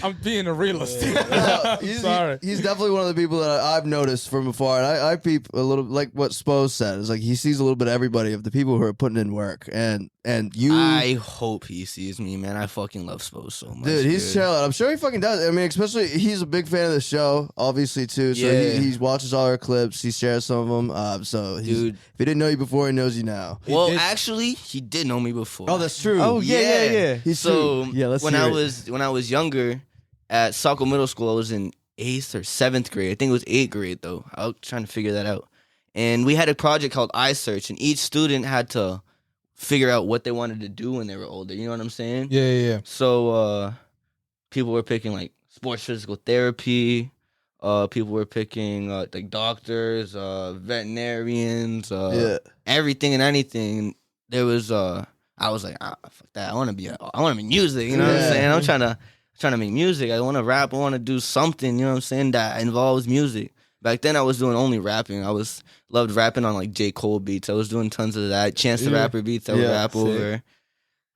I'm being a realist. Sorry. He's definitely one of the people that I've noticed from afar, and I peep a little, like what Spose said. It's like he sees a little bit of everybody, of the people who are putting in work, and you. I hope he sees me, man. I fucking love Spose so much. Dude, he's chilling. I'm sure he fucking does. I mean, especially he's a big fan of the show, obviously too. So he watches all our clips. He shares some of them. So dude, if he didn't know you before, he knows you now. Well, actually, he did know me before. Oh, that's true. Oh yeah. He's so true. Yeah, let's when I was younger at Saco Middle School, I was in 8th or 7th grade. I think it was 8th grade though. I was trying to figure that out. And we had a project called iSearch, and each student had to figure out what they wanted to do when they were older. You know what I'm saying? Yeah. So people were picking like sports physical therapy. People were picking like doctors, veterinarians, everything and anything. There was I was like, fuck that. I want to be music. You know what I'm saying? I'm trying to make music. I want to rap. I want to do something. You know what I'm saying? That involves music. Back then, I was doing only rapping. Loved rapping on like J. Cole beats. I was doing tons of that. Chance the Rapper beats. I would rap over.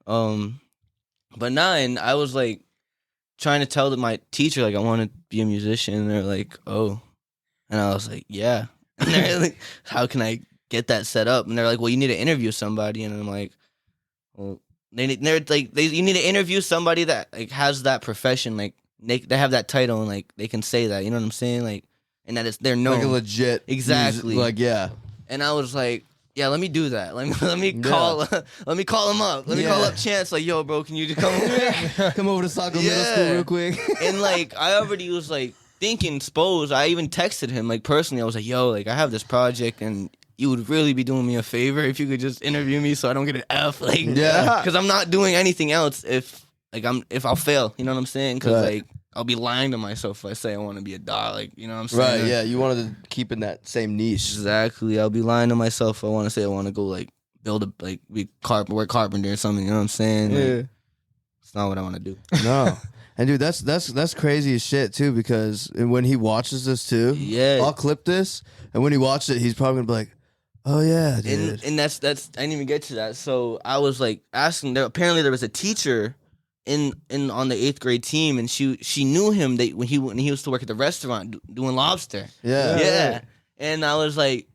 But now, and I was like trying to tell my teacher like I want to be a musician. And they're like, oh, and I was like, yeah. And they're like, how can I get that set up? And they're like, well, you need to interview somebody. And I'm like, well, you need to interview somebody that like has that profession, like they have that title and like they can say that. You know what I'm saying? Like. And that they're known. Like a legit. Exactly. Like, yeah. And I was like, yeah, let me do that. Let me call him up. Let me call up Chance. Like, yo, bro, can you just come over here? Come over to Saco Middle School real quick. And like, I already was like thinking Spose. I even texted him like personally. I was like, yo, like I have this project and you would really be doing me a favor if you could just interview me so I don't get an F. Like, because I'm not doing anything else if I'll fail. You know what I'm saying? Because like. I'll be lying to myself if I say I want to be a dog. Like, you know what I'm saying? Right, yeah. You wanted to keep in that same niche. Exactly. I'll be lying to myself if I want to say I want to go, like, work carpenter or something. You know what I'm saying? Yeah. Like, it's not what I want to do. No. And, dude, that's crazy as shit, too, because when he watches this, too, I'll clip this, and when he watches it, he's probably going to be like, oh, yeah, dude. And that's I didn't even get to that. So I was, like, asking. Apparently there was a teacher in on the 8th grade team, and she knew him when he used to work at the restaurant doing lobster. Yeah. And I was like,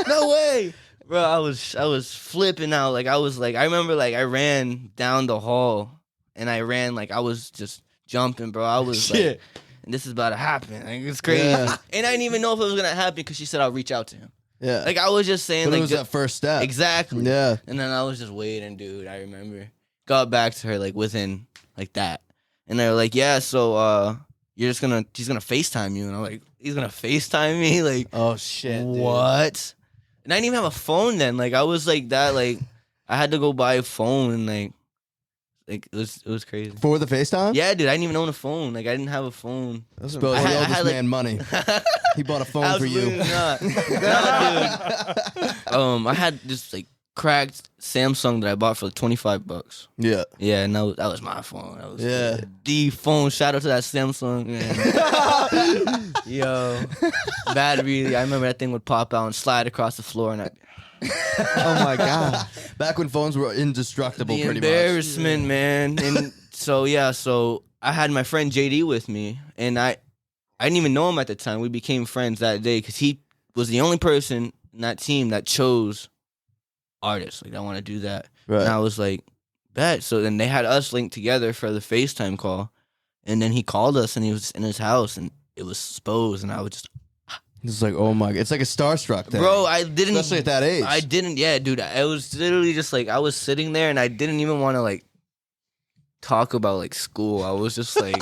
no way, bro. I was flipping out. Like I remember like I ran down the hall and I ran like I was just jumping, bro. I was like, and this is about to happen. Like it's crazy. Yeah. And I didn't even know if it was gonna happen because she said I'll reach out to him. Yeah. Like, I was just saying, but like... it was that first step. Exactly. Yeah. And then I was just waiting, dude. I remember. Got back to her, like, within, like, that. And they were like, yeah, so, she's gonna FaceTime you. And I'm like, he's gonna FaceTime me? Like... Oh, shit, what? Dude. And I didn't even have a phone then. Like, I was like that, like... I had to go buy a phone and, like... Like, it was crazy. For the FaceTime? Yeah, dude. I didn't even own a phone. Like, I didn't have a phone. That's about I had man money. He bought a phone for you. Not. No, dude. I had this, like, cracked Samsung that I bought for like $25. Yeah. Yeah, and that was my phone. That was the phone. Shout out to that Samsung, man. Yo. Battery. I remember that thing would pop out and slide across the floor and oh my God. Back when phones were indestructible, pretty much. Embarrassment, man. And so I had my friend JD with me, and I didn't even know him at the time. We became friends that day because he was the only person in that team that chose artists. Like, I want to do that. Right. And I was like, bet. So then they had us linked together for the FaceTime call, and then he called us, and he was in his house, and it was Spose, and I was just... It's like, oh my God. It's like a starstruck thing. Bro, I didn't... Especially at that age. I didn't... Yeah, dude. I was literally just like... I was sitting there and I didn't even want to like... talk about like school. I was just like...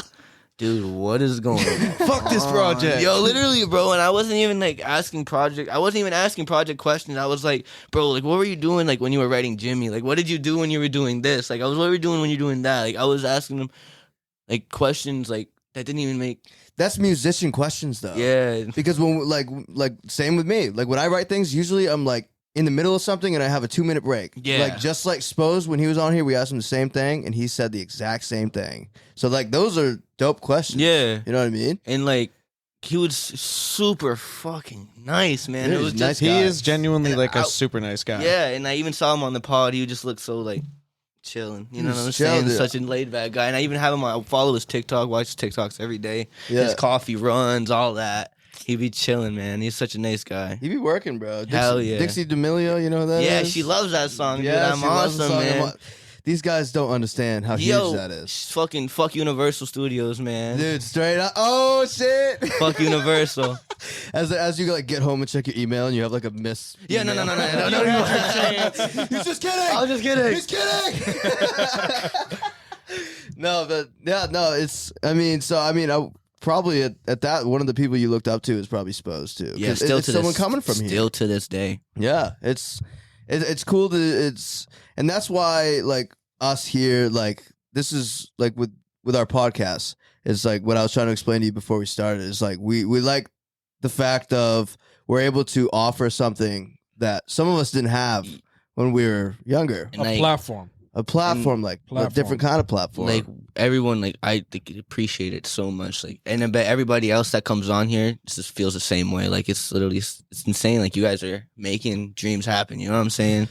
dude, what is going on? Fuck this project. Yo, literally, bro. And I wasn't even like asking project... I wasn't even asking project questions. I was like... Bro, like what were you doing like when you were writing Jimmy? Like what did you do when you were doing this? Like what were you doing when you were doing that? Like I was asking them like questions like... that didn't even make... That's musician questions, though. Yeah. Because when, like, same with me. Like, when I write things, usually I'm, like, in the middle of something and I have a 2-minute break. Yeah. Like, just like Spose, when he was on here, we asked him the same thing, and he said the exact same thing. So, like, those are dope questions. Yeah. You know what I mean? And, like, he was super fucking nice, man. Yeah, it was nice just... guy. He is genuinely, like, a super nice guy. Yeah, and I even saw him on the pod. He just looked so, like... chilling. You know what I'm He's saying? chilled, Such a laid back guy. And I even have him. I follow his TikTok, watch his TikToks every day. Yeah. His coffee runs, all that. He be chilling, man. He's such a nice guy. He be working, bro. Hell yeah. Dixie D'Amelio, you know who that Yeah, is? she loves that song, Yeah, dude. I'm she loves the awesome, song. man. These guys don't understand how huge that is. Fucking fuck Universal Studios, man. Dude, straight up. Oh, shit. Fuck Universal. As you like get home and check your email and you have like a miss. Yeah, no. He's just kidding. I was just kidding. He's kidding. No, but yeah, no, it's, I probably at that, one of the people you looked up to is probably Spose too. Yeah, still it's someone coming from here. Still to this day. Yeah, it's cool and that's why like us here, like this is like with our podcast, it's like what I was trying to explain to you before we started. Is like we like the fact of we're able to offer something that some of us didn't have when we were younger. And A platform. A platform, like a different kind of platform. Like everyone, like I think appreciate it so much. Like, and I bet everybody else that comes on here just feels the same way. Like it's literally it's insane. Like you guys are making dreams happen. You know what I'm saying?